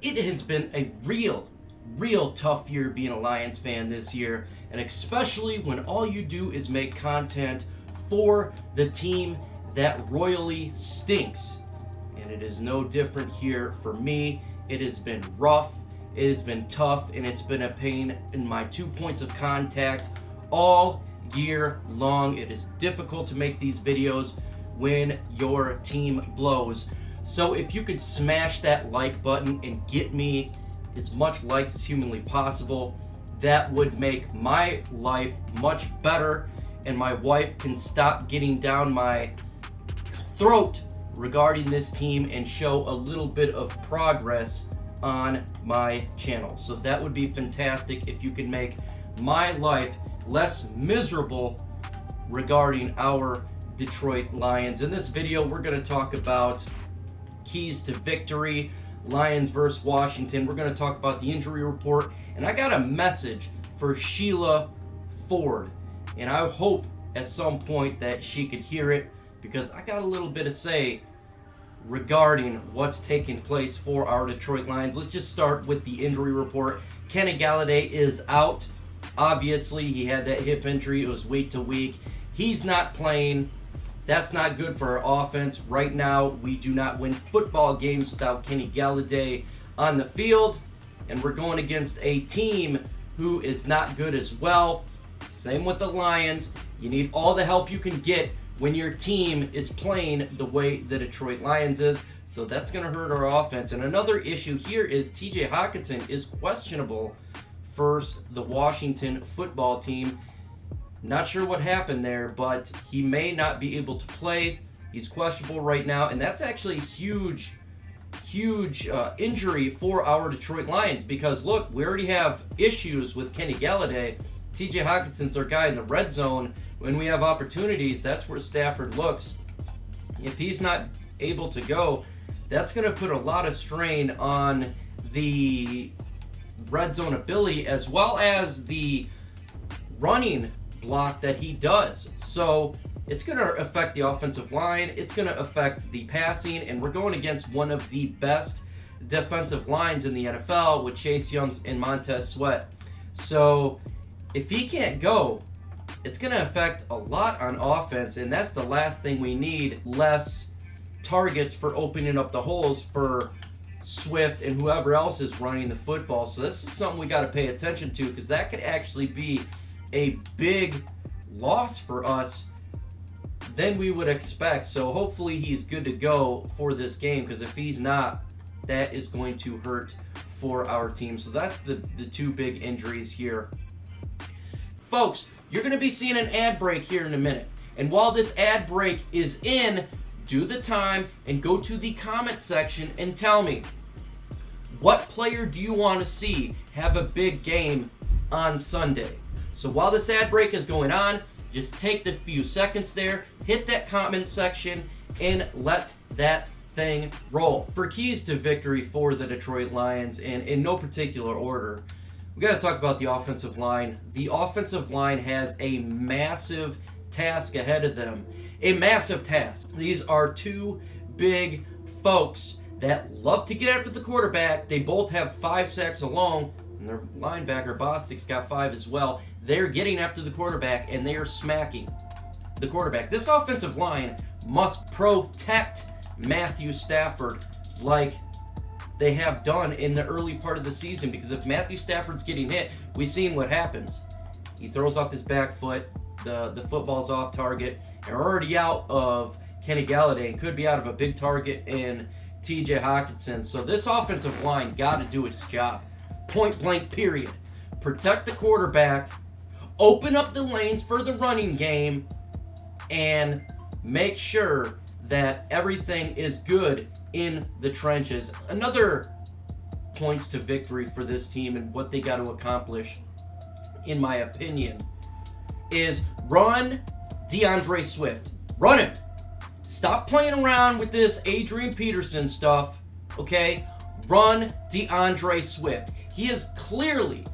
It has been a real tough year being a Lions fan this year, and especially when all you do is make content for the team that royally stinks. And it is no different here for me. It has been rough, it has been tough, and it's been a pain in my 2 points of contact all year long. It is difficult to make these videos when your team blows. So if you could smash that like button and get me as much likes as humanly possible, that would make my life much better, and my wife can stop getting down my throat regarding this team and show a little bit of progress on my channel. So that would be fantastic if you could make my life less miserable regarding our Detroit Lions. In this video, we're going to talk about keys to victory, Lions versus Washington. We're going to talk about the injury report, and I got a message for Sheila Ford, and I hope at some point that she could hear it, because I got a little bit to say regarding what's taking place for our Detroit Lions. Let's just start with the injury report. Kenny Galladay is out. Obviously, he had that hip injury. It was week to week. He's not playing. That's not good for our offense. Right now, we do not win football games without Kenny Galladay on the field. And we're going against a team who is not good as well. Same with the Lions. You need all the help you can get when your team is playing the way the Detroit Lions is. So that's going to hurt our offense. And another issue here is TJ Hockenson is questionable for the Washington football team. Not sure what happened there, but he may not be able to play. He's questionable right now, and that's actually a huge injury for our Detroit Lions, because look, we already have issues with Kenny Galladay. TJ Hockenson's our guy in the red zone. When we have opportunities, that's where Stafford looks. If he's not able to go, that's going to put a lot of strain on the red zone ability, as well as the running block that he does. So it's going to affect the offensive line, it's going to affect the passing, and we're going against one of the best defensive lines in the NFL with Chase Youngs and Montez Sweat. So if he can't go, it's going to affect a lot on offense, and that's the last thing we need. Less targets for opening up the holes for Swift and whoever else is running the football. So this is something we got to pay attention to, because that could actually be a big loss for us than we would expect. So hopefully he's good to go for this game, because if he's not, that is going to hurt for our team. So that's the two big injuries here. Folks, you're going to be seeing an ad break here in a minute. And while this ad break is in, do the time and go to the comment section and tell me, what player do you want to see have a big game on Sunday? So while this ad break is going on, just take the few seconds there, hit that comment section, and let that thing roll. For keys to victory for the Detroit Lions, and in no particular order, we got to talk about the offensive line. The offensive line has a massive task ahead of them. A massive task. These are two big folks that love to get after the quarterback. They both have 5 sacks alone, and their linebacker, Bostic's got 5 as well. They're getting after the quarterback, and they are smacking the quarterback. This offensive line must protect Matthew Stafford like they have done in the early part of the season, because if Matthew Stafford's getting hit, we've seen what happens. He throws off his back foot, the football's off target, and we're already out of Kenny Galladay and could be out of a big target in TJ Hockenson. So this offensive line got to do its job. Point blank, period. Protect the quarterback, open up the lanes for the running game, and make sure that everything is good in the trenches. Another points to victory for this team and what they got to accomplish, in my opinion, is run DeAndre Swift. Run him. Stop playing around with this Adrian Peterson stuff, okay? Run DeAndre Swift. He is clearly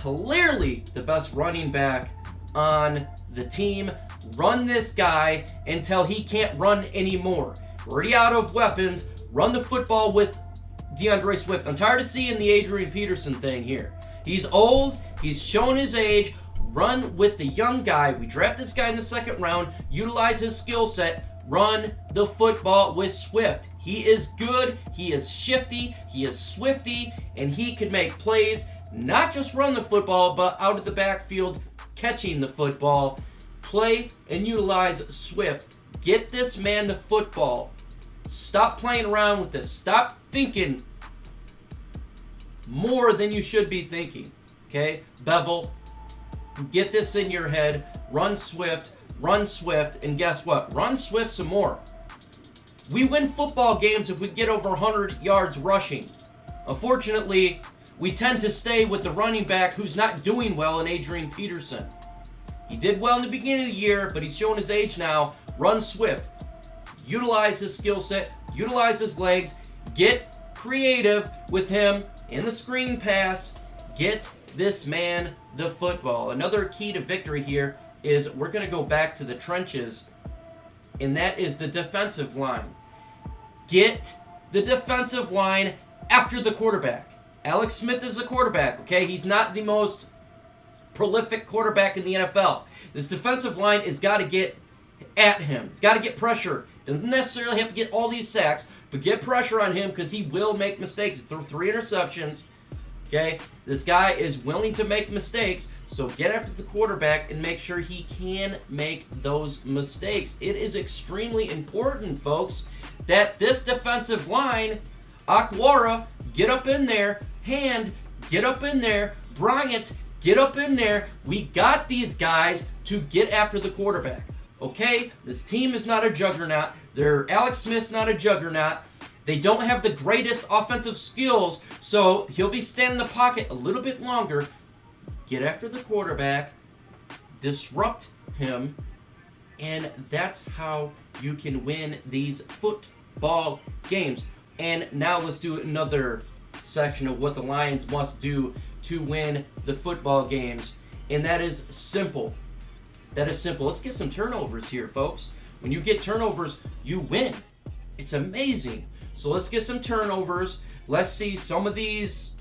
the best running back on the team. Run this guy until he can't run anymore. We're already out of weapons. Run the football with DeAndre Swift. I'm tired of seeing the Adrian Peterson thing here. He's old. He's shown his age. Run with the young guy. We draft this guy in the second round. Utilize his skill set. Run the football with Swift. He is good. He is shifty. He is swifty. And he can make plays. Not just run the football, but out of the backfield, catching the football. Play and utilize Swift. Get this man the football. Stop playing around with this. Stop thinking more than you should be thinking. Okay? Bevel. Get this in your head. Run Swift. Run Swift. And guess what? Run Swift some more. We win football games if we get over 100 yards rushing. Unfortunately, we tend to stay with the running back who's not doing well in Adrian Peterson. He did well in the beginning of the year, but he's showing his age now. Run Swift. Utilize his skill set. Utilize his legs. Get creative with him in the screen pass. Get this man the football. Another key to victory here is we're going to go back to the trenches, and that is the defensive line. Get the defensive line after the quarterback. Alex Smith is a quarterback, okay? He's not the most prolific quarterback in the NFL. This defensive line has got to get at him. It's got to get pressure. Doesn't necessarily have to get all these sacks, but get pressure on him because he will make mistakes. He threw 3 interceptions, okay? This guy is willing to make mistakes, so get after the quarterback and make sure he can make those mistakes. It is extremely important, folks, that this defensive line, Akwara, get up in there. Hand, get up in there. Bryant, get up in there. We got these guys to get after the quarterback. Okay? This team is not a juggernaut. Alex Smith's not a juggernaut. They don't have the greatest offensive skills, so he'll be standing in the pocket a little bit longer. Get after the quarterback. Disrupt him. And that's how you can win these football games. And now let's do another section of what the Lions must do to win the football games. And that is simple. That is simple. Let's get some turnovers here, folks. When you get turnovers, you win. It's amazing. So let's get some turnovers. Let's see some of these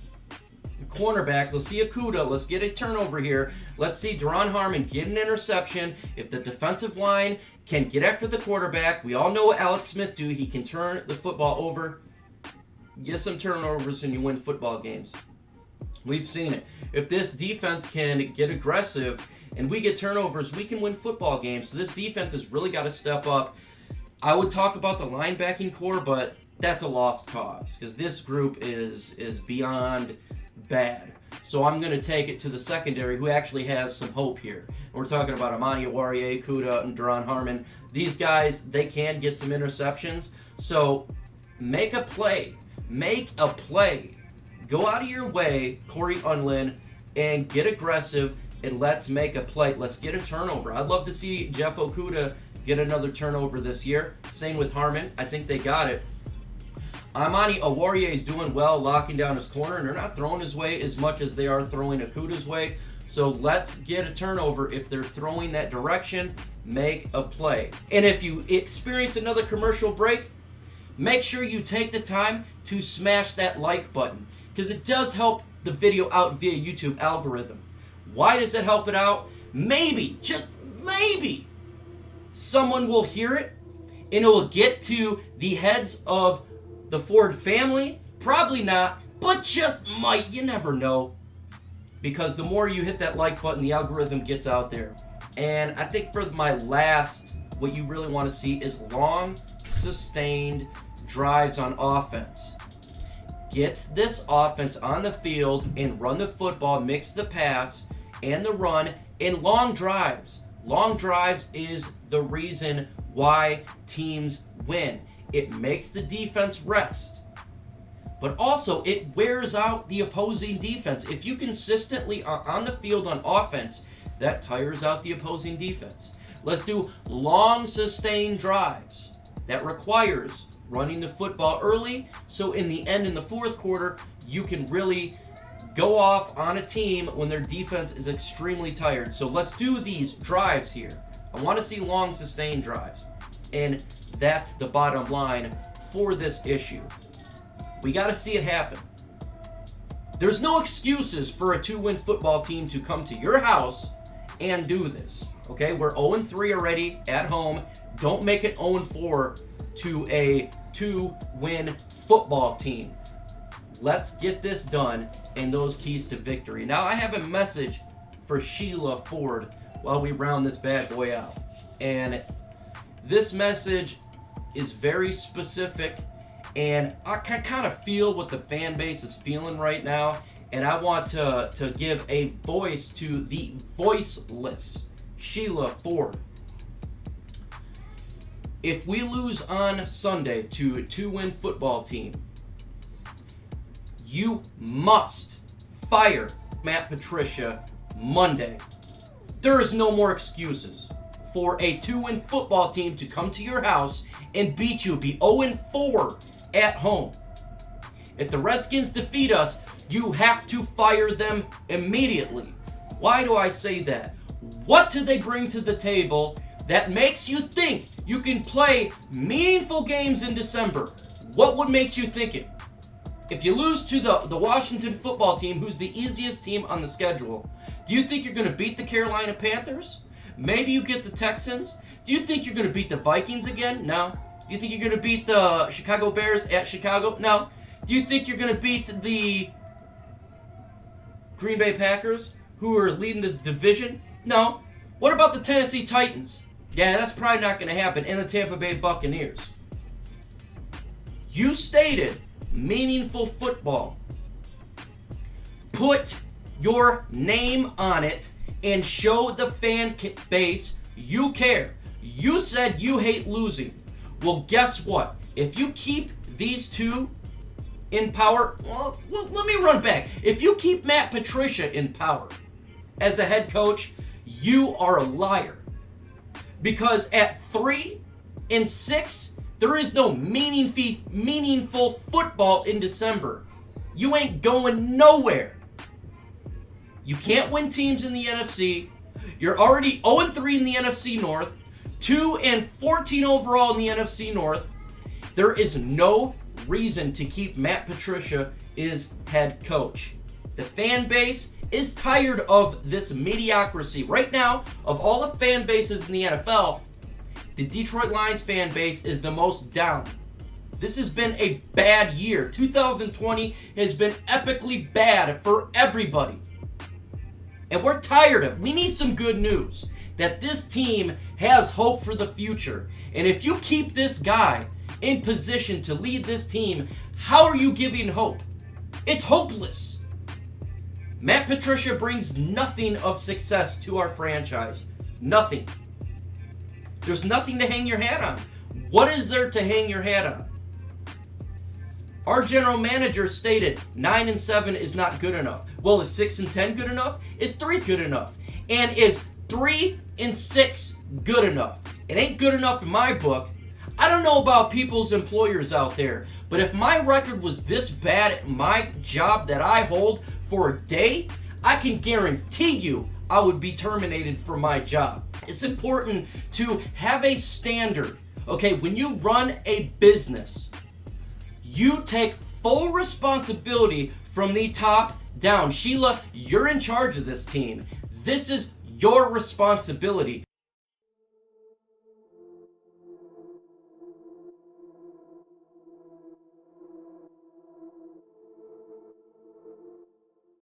cornerbacks. Let's see Okudah. Let's get a turnover here. Let's see Duron Harmon get an interception. If the defensive line can get after the quarterback, we all know what Alex Smith do. He can turn the football over. Get some turnovers and you win football games. We've seen it. If this defense can get aggressive and we get turnovers, we can win football games. So this defense has really got to step up. I would talk about the linebacking core, but that's a lost cause because this group is beyond bad. So I'm going to take it to the secondary, who actually has some hope here. We're talking about Amani Oruwariye, Okudah, and Duron Harmon. These guys, they can get some interceptions. So make a play. Make a play. Go out of your way, Corey Unlin, and get aggressive, and let's make a play. Let's get a turnover. I'd love to see Jeff Okudah get another turnover this year. Same with Harmon. I think they got it. Amani Oruwariye is doing well, locking down his corner, and they're not throwing his way as much as they are throwing Okudah's way. So let's get a turnover. If they're throwing that direction, make a play. And if you experience another commercial break, make sure you take the time to smash that like button, because it does help the video out via YouTube algorithm. Why does it help it out? Maybe, just maybe, someone will hear it and it will get to the heads of the Ford family. Probably not, but just might. You never know. Because the more you hit that like button, the algorithm gets out there. And I think for my last, what you really want to see is long, sustained drives on offense. Get this offense on the field and run the football, mix the pass and the run, and long drives. Long drives is the reason why teams win. It makes the defense rest. But also, it wears out the opposing defense. If you consistently are on the field on offense, that tires out the opposing defense. Let's do long, sustained drives. That requires running the football early, so in the end, in the fourth quarter, you can really go off on a team when their defense is extremely tired. So let's do these drives here. I want to see long, sustained drives. And that's the bottom line for this issue. We got to see it happen. There's no excuses for a 2-win football team to come to your house and do this. Okay, we're 0-3 already at home. Don't make it 0-4 to a 2-win football team. Let's get this done and those keys to victory. Now I have a message for Sheila Ford while we round this bad boy out. And this message is very specific, and I can kind of feel what the fan base is feeling right now, and I want to give a voice to the voiceless Sheila Ford. If we lose on Sunday to a 2-win football team, you must fire Matt Patricia Monday. There is no more excuses for a 2-win football team to come to your house and beat you, be 0-4 at home. If the Redskins defeat us, you have to fire them immediately. Why do I say that? What do they bring to the table that makes you think you can play meaningful games in December? What would make you think it? If you lose to the Washington football team, who's the easiest team on the schedule, do you think you're going to beat the Carolina Panthers? Maybe you get the Texans. Do you think you're going to beat the Vikings again? No. Do you think you're going to beat the Chicago Bears at Chicago? No. Do you think you're going to beat the Green Bay Packers, who are leading the division? No. What about the Tennessee Titans? Yeah, that's probably not going to happen. And the Tampa Bay Buccaneers. You stated meaningful football. Put your name on it and show the fan base you care. You said you hate losing. Well, guess what? If you keep these two in power, well, let me run back. If you keep Matt Patricia in power as a head coach, you are a liar. Because at 3-6, there is no meaningful football in December. You ain't going nowhere. You can't win teams in the NFC. You're already 0-3 in the NFC North, 2-14 overall in the NFC North. There is no reason to keep Matt Patricia as head coach. The fan base is tired of this mediocrity. Right now, of all the fan bases in the NFL, the Detroit Lions fan base is the most down. This has been a bad year. 2020 has been epically bad for everybody. And we're tired of it. We need some good news that this team has hope for the future. And if you keep this guy in position to lead this team, how are you giving hope? It's hopeless. Matt Patricia brings nothing of success to our franchise. Nothing. There's nothing to hang your hat on. What is there to hang your hat on? Our general manager stated 9-7 is not good enough. Well, is 6-10 good enough? Is 3 good enough? And is 3-6 good enough? It ain't good enough in my book. I don't know about people's employers out there, but if my record was this bad at my job that I hold for a day, I can guarantee you I would be terminated from my job. It's important to have a standard. Okay, when you run a business, you take full responsibility from the top down. Sheila, you're in charge of this team. This is your responsibility.